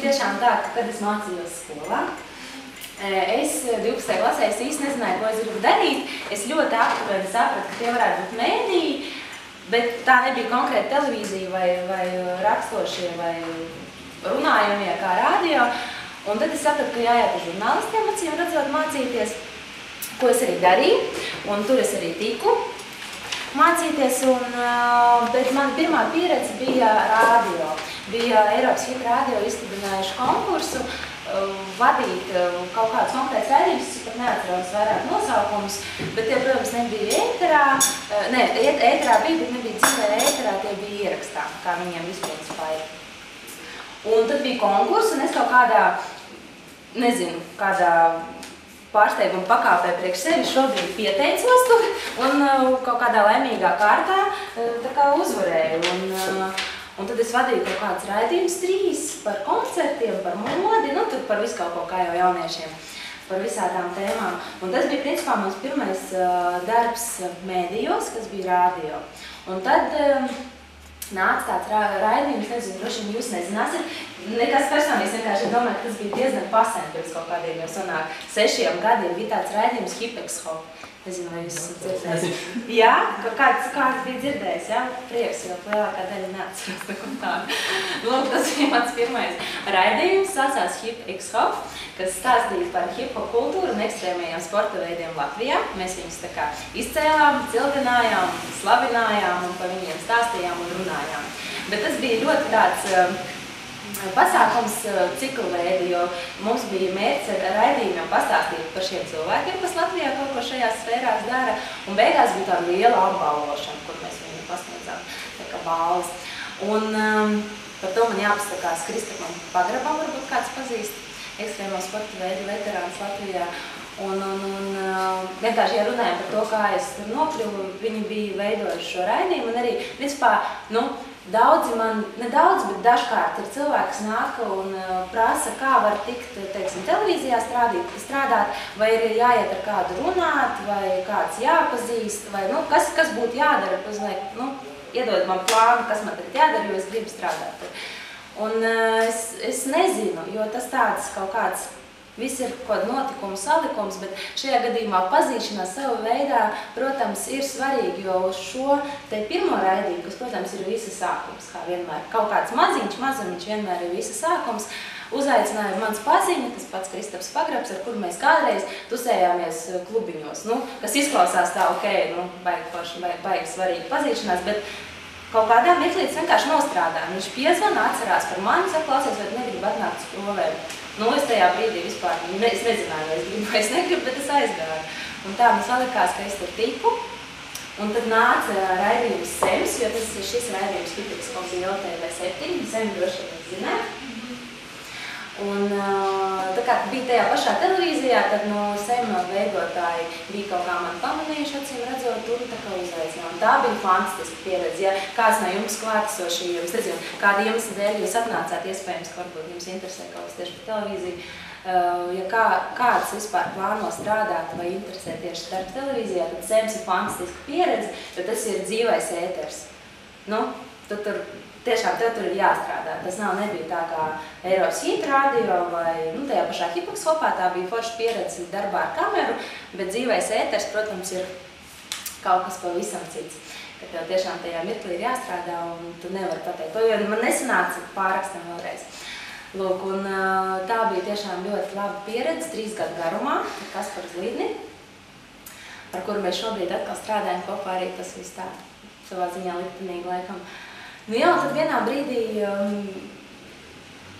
tiešām tā, ka, kad es mācījos skolā, es 12. klasē īsti nezināju, ko es gribu darīt. Es ļoti aptuveni sapratu, ka tie varētu būt mēdīji, bet tā nebija konkrēta televīzija vai rakstošie vai runājumie kā radio. Un tad es sapratu, ka jāiet ar žurnālistiem, acīm redzot, mācīties, ko es arī darīju. Un tur es arī tiku mācīties. Bet man pirmā pieredze bija radio. Bija Eiropas Hit radio izsludinājuši konkursu, vadīt kaut kādus konkrētus raidījumus, es pat neatceros vairāk nosaukumus, bet tie, protams, nebija ēterā. Nē, ēterā bija, bet nebija dzīvē ēterā, tie bija ierakstā, kā viņiem izprincipā ir. Un tad bija konkurss, un es kaut kādā, nezinu, kādā pārsteiguma pakāpē priekš sevi šobrīd pieteicos tur, un kaut kādā laimīgā kārtā tā kā uzvarēju. Un tad es vadīju kaut kādus raidījumus 3 par koncertiem, par modi, nu tur par visu kaut ko kā jau jauniešiem, par visādām tēmām. Un tas bija principā mans pirmais darbs mēdījos, kas bija radio. Un tad nāca tāds raidījums, nezinu, droši vien jūs nezināsiet, nekas personīgs, vienkārši domāju, ka tas bija diezgan pasen pirms kaut kādiem jau sanāk 6 gadiem, bija tāds raidījums Hip-Hop. Nezinu, vai jūs esat dzirdējis. Jā, kāds bija dzirdējis, jā? Prieks, jo lielākā daļa neatceros neko tādu. Lūk, tas bija mans pirmais raidījums, saucās Hip-Hop, kas stāstīja par hip-hop kultūru un ekstrēmajiem sporta veidiem Latvijā. Mēs viņus tā kā izcēlām, cildinājām, slavinājām un par viņiem stāstījām un runājām. Bet tas bija ļoti tāds pasākums ciklu veidi, jo mums bija mērķis ar raidījumiem pastāstīt par šiem cilvēkiem, kas Latvijā kaut ko šajās sfērās dara, un beigās bija tāda liela apbalvošana, kur mēs viņu pasniedzām, tā kā balvas. Un par to man jāpasakās Kristapam Pagrabam, varbūt kāds pazīst, ekstrēmo sporta veidu veterāns Latvijā. Un vienkārši, ja runājam par to, kā es tur nokļuvu, viņi bija veidojuši šo raidījumu, un arī, vispār, daudzi man, nedaudz, bet dažkārt ir cilvēki, kas nāk un prasa, kā var tikt, teiksim, televīzijā strādāt, vai ir jāiet ar kādu runāt, vai kāds jāpazīst, vai, kas būtu jādara, iedod man plānu, kas man tagad jādara, jo es gribu strādāt tur. Un es nezinu, jo tas tāds kaut kāds, viss ir kaut kāda notikuma salikums, bet šajā gadījumā pazīšanās savā veidā, protams, ir svarīgi, jo uz šo te pirmo raidījumu, kas, protams, ir visa sākums, kā vienmēr. Kaut kāds mazumiņš vienmēr ir visa sākums. Uzaicināja mans paziņa, tas pats Kristaps Pagrabs, ar kuru mēs kādreiz tusējāmies klubiņos. Kas izklausās tā, baigi svarīgi pazīšanās, bet kaut kādā mirklī tas vienkārši nostrādāja. Viņš piezvana, atcerās par mani, saka, klausies, vai negribu atnākt uz provēm. Es tajā brīdī vispār, es nezināju, vai es gribu, vai es negribu, bet es aizgāju. Un tā man salikās, ka es tur tiku. Un tad nāca raidījums SEMS, jo šis raidījums Hip-Hop bija LTV7, SEM droši vien zināja. Un tā kā bija tajā pašā televīzijā, tad no SEM veidotāji bija kaut kā mani pamanījuši, acīm redzot, tur tā kā uzaicināt. Tā bija fantastiska pieredze. Ja kāds no jums klātesošie, jums nezinu, kāda iemesla dēļ jūs atnācāt, iespējams, ka varbūt jums interesē kaut kas tieši par televīziju. Ja kāds vispār plāno strādāt vai interesē tieši darba televīzijā, tad SEMS ir fantastiska pieredze, jo tas ir dzīvais ēters. Tiešām tev tur ir jāstrādā. Tas nebija tā kā Eiropas Hit radio vai tajā pašā Hip-Hopā, tā bija forša pieredze darbā ar kameru, bet dzīvais ēters, protams, ir kaut kas pavisam cits. Ka tev tiešām tajā mirklī ir jāstrādā un tu nevari pateikt to, jo man nesanāca pārakstam vēlreiz. Lūk, un tā bija tiešām ļoti laba pieredze 3 gadu garumā ar Kasparu Zlīdni, ar kuru mēs šobrīd atkal strādājam kopā, arī tas viss tā savā ziņā liktenīgi laikam. Tad vienā brīdī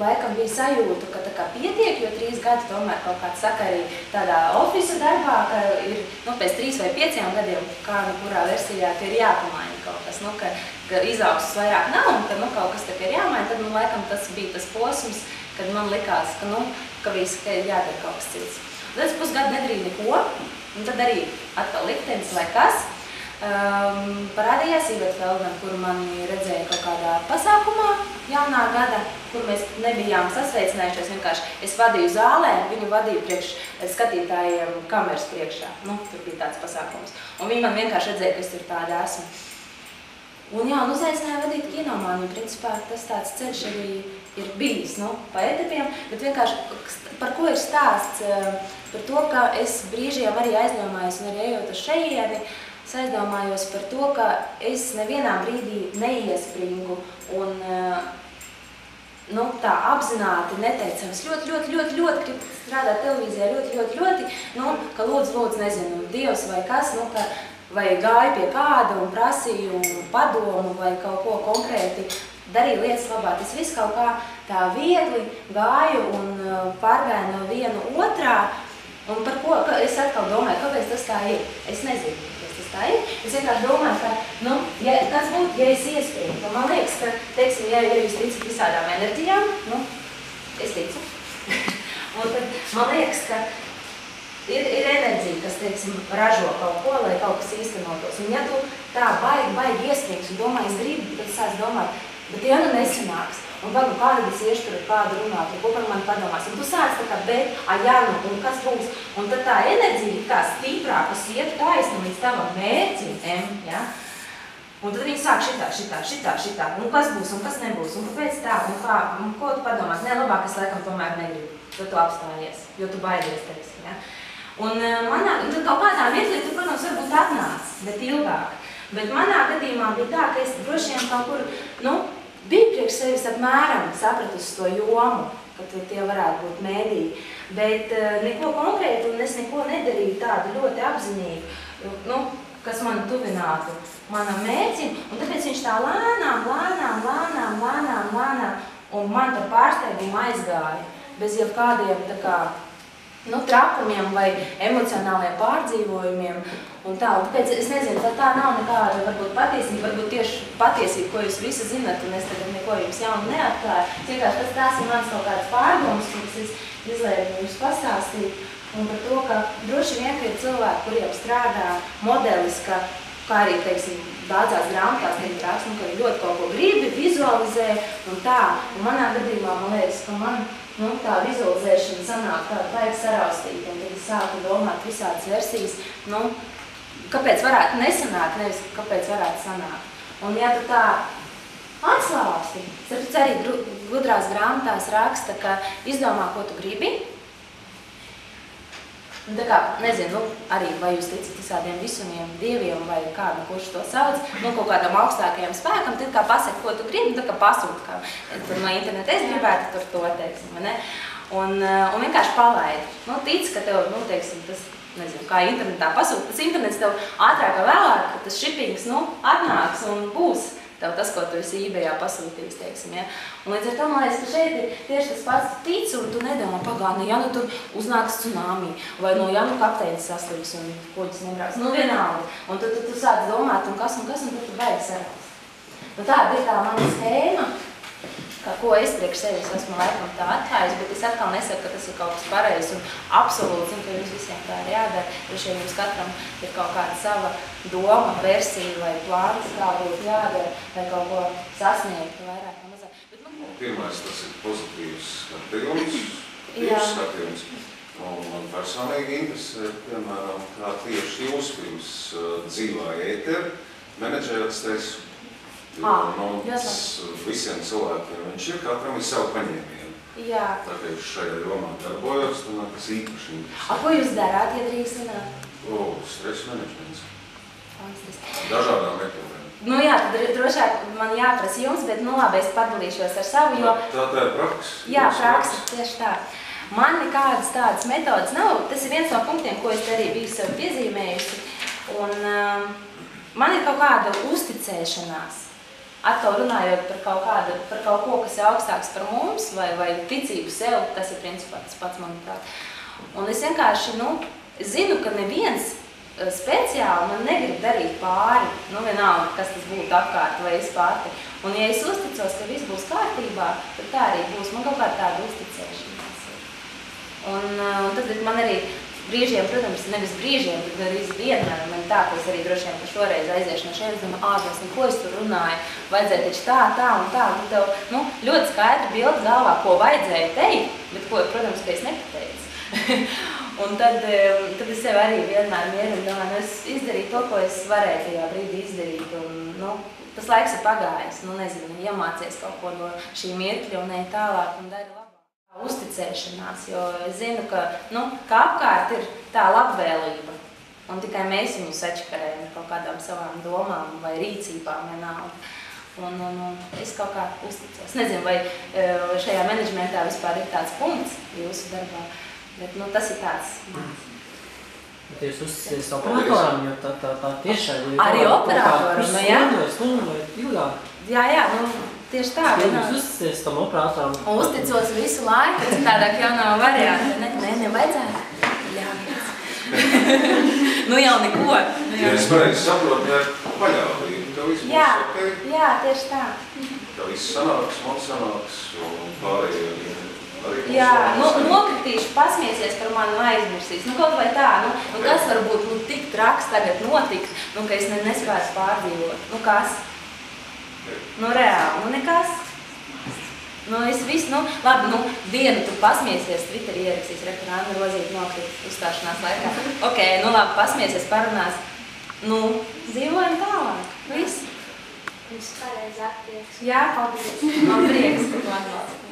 laikam bija sajūta, ka tā kā pietiek, jo 3 gadi tomēr kaut kāds saka arī tādā ofisa darbā, ka ir pēc 3 vai 5 gadiem, kā kurā versijā, ka ir jāpamaina kaut kas, ka izaugsmes vairāk nav un ka kaut kas tā kā ir jāmaina, tad laikam tas bija tas posms, kad man likās, ka ir jādara kaut kas cits. Tad es pusgadu nedarīju neko, un tad arī atkal liktenis vai kas. Parādījās Iveta Feldman, kuru mani redzēja kaut kādā pasākumā jaunā gada, kur mēs nebijām sasveicinājušies vienkārši. Es vadīju zālē, viņu vadīju priekš skatītājiem kameras priekšā. Tur bija tāds pasākums. Un viņi man vienkārši redzēja, ka es tur tāda esmu. Un jā, un uzaicināja vadīt kinomāniju. Principā tas tāds ceļš arī ir bijis, nu, pa etapiem, bet vienkārši par ko ir stāsts? Par to, ka es brīžiem arī aizdomājos un arī ejot uz šejieni, es aizdomājos par to, ka es nevienā brīdī neiespringu un nu, tā apzināti neteicu, es ļoti gribu strādāt televīzijā, ļoti, nu, ka lūdzu, nezinu, Dievs vai kas, nu, ka vai gāju pie kāda un prasīju padomu vai kaut ko konkrēti darīju lietas labāk. Es visu kaut kā tā viegli gāju un pārgāju no viena otrā. Un par ko es atkal domāju, kāpēc tas tā ir? Es nezinu, kāpēc tas tā ir. Es vienkārši domāju, ka, nu, kas būtu, ja es iespēju? Man liekas, ka, teiksim, ja jūs ticat visādām enerģijām, nu, es ticu. Un tad man liekas, ka ir enerģija, kas, teiksim, ražo kaut ko, lai kaut kas īstenotos. Un ja tu tā baigi iestrīgs un domā, es gribu, tad sāc domāt, bet ja nu nesanāks, un tad, nu, kāda es iešu tur ar kādu runāt, un ko par mani padomās. Un tu sāc tā kā, bet, jā, nu, un kas būs? Un tad tā enerģija kā stiprāk, kas iet taisni līdz tavam mērķim, ja? Un tad viņi sāk šitā, un kas būs, un kas nebūs, un kāpēc tā, un kā, un ko tu padomās? Nē, labāk es laikam tomēr negribu, tad tu apstājies, jo tu baidies, teiksim, ja? Un tad kaut kādā mirklī tu, protams, varbūt atnāc, bet ilgāk. Bet manā gadījumā bija tā, ka es droši vien kaut kur, nu, biju priekš sevis apmēram sapratusi to jomu, ka tie varētu būt mēdīji. Bet neko konkrētu un es neko nedarīju tādu ļoti apzinīgu, nu, kas man tuvinātu manam mērķim. Un tāpēc viņš tā lēnām, un man tā pārsteiguma aizgāja bez jebkādiem tā kā, nu, trakumiem vai emocionāliem pārdzīvojumiem un tā. Un tāpēc es nezinu, tā nav nekāda varbūt patiesība, varbūt tieši patiesība, ko jūs visi zinat, un es tagad neko jums jaunu neatklāju. Vienkārši tas ir mans kaut kāds pārdoms, kuras es izlēmu jums pastāstīt. Un par to, ka droši vien, ka ir cilvēki, kuriem strādā modelis, kā arī, teiksim, daudzās grāmatās tiek raksts, nu, ka ļoti kaut ko gribi, vizualizē un tā. Un manā gadījumā, man liekas, ka man nu, tā vizualizēšana sanāk tāda baigi saraustīt, un tad es sāku domāt visādas versijas, nu, kāpēc varētu nesanākt, nevis kāpēc varētu sanākt. Un ja tu tā atslāpsti, tad arī gudrās grāmatās raksta, ka izdomā, ko tu gribi. Un tā kā, nezinu, nu, arī vai jūs ticat visādiem visumiem, dieviem vai kādam, kurš to sauc, nu, kaut kādam augstākajam spēkam, tad kā pasaka, ko tu gribi, tā kā pasūti, kā tur no interneta es gribētu tur to, teiksim, ne? Un vienkārši palaidi. Nu, tic, ka tev, nu, teiksim, tas, nezinu, kā internetā pasūti, tas internets tev ātrāk vai vēlāk, ka tas shippings, nu, atnāks un būs tev tas, ko tu esi eBayā pasūtījis, teiksim, ja. Un līdz ar to, man liekas, ka šeit ir tieši tas pats tic, un tu nedomā pagāni, ja nu tur uznāks tsunami, vai no ja nu kapteinis saslims un kuģis nebrauks, nu vienalga. Un tad tu sāc domāt, un tad tu baigi saraust. Nu tāda ir tā mana schēma, kā ko es priekš sevis esmu laikam tā atklājis, bet es atkal nesaku, ka tas ir kaut kas pareizs un absolūts, un ka jums visiem tā ir jādara. Droši vien jums katram ir kaut kāda sava doma, versija vai plāns, kā būtu jādara, vai kaut ko sasniegt, vairāk vai mazāk. Bet, nu, pirmais, tas ir pozitīvs skatījums. Man personīgi interesē, piemēram, kā tieši jūs pirms dzīvā ētera menedžētas teisu. Visiem cilvēkiem viņš ir, katram ir savu paņēmienu. Jā. Tā kā es šajā jomā darbojos, tad man tas īpaši interesē. Ko jūs darāt, ja drīkst zināt? Stresa menedžments. Fantastiski. Dažādām metodēm. Nu jā, tad drošāk man jāprasa jums, bet nu labi, es padalīšos ar savu, jo... Tā ir praksa. Jā, praksa, tieši tā. Man nekādas tādas metodas nav. Tas ir viens no punktiem, ko es arī biju sev piezīmējusi. Un man ir kaut kāda uzticēšanās. Atkal runājot par kaut ko, kas ir augstāks par mums, vai ticību sev, tas ir principā tas pats, manuprāt. Un es vienkārši, nu, zinu, ka neviens speciāli man negrib darīt pāri, nu vienalga, kas tas būtu apkārt vai es pati. Un ja es uzticos, ka viss būs kārtībā, tad tā arī būs. Man kaut kā tāda uzticēšanās ir. Un tad man arī brīžiem, protams, nevis brīžiem, bet arī vienmēr man tā, ka es arī droši vien par šoreiz aiziešu no šeit, es domāju, ko es tur runāju, vajadzēja taču tā un tā, un tev, nu, ļoti skaidri bildi galvā, ko vajadzēja teikt, bet ko, protams, ka es nepateicu. Un tad es sev arī vienmēr mierinu domāju, es izdarīju to, ko es varēju tajā brīdī izdarīt. Un, tas laiks ir pagājis, nezinu, iemācies kaut ko no šī mirkļa un ej tālāk un dari labāk. Uzticēšanās, jo es zinu, ka apkārt ir tā labvēlība. Un tikai mēs viņu sačakarējam ar kaut kādām savām domām vai rīcībām vienalga. Un es kaut kā uzticos. Nezinu, vai šajā menedžmentā vispār ir tāds punkts jūsu darbā, bet tas ir tāds. Bet jūs uzticēties operatoram, jo tā tiešām ir arī operatoram, jā. Stundu vai ilgāk. Jā, tieši tā. Jūs uzticēties tam operatoram. Uzticos visu laiku, citādāk jau nav varianti. Nevajadzētu. Jau neko. Ja es pareizi saprotu, ja paļāvība, ka viss būs ok. Jā, tieši tā. Ka viss sanāks, man sanāks un pārējie arī būs. Jā, nokritīšu, pasmiesies par mani un aizmirsīs. Kaut vai tā, kas varbūt tik traks tagad notiks, ka es nespētu pārdzīvot. Kas? Reāli, nekas. Es visu, labi, dienu tu pasmiesies, Twitterī ierakstīs, Anna Rozīte nokrīt uzstāšanās laikā. Ok, labi, pasmiesies, parunās. Dzīvojam tālāk. Viss. Viss pareizi attieksmi. Jā, paldies. Man prieks, ka tu atbalsti.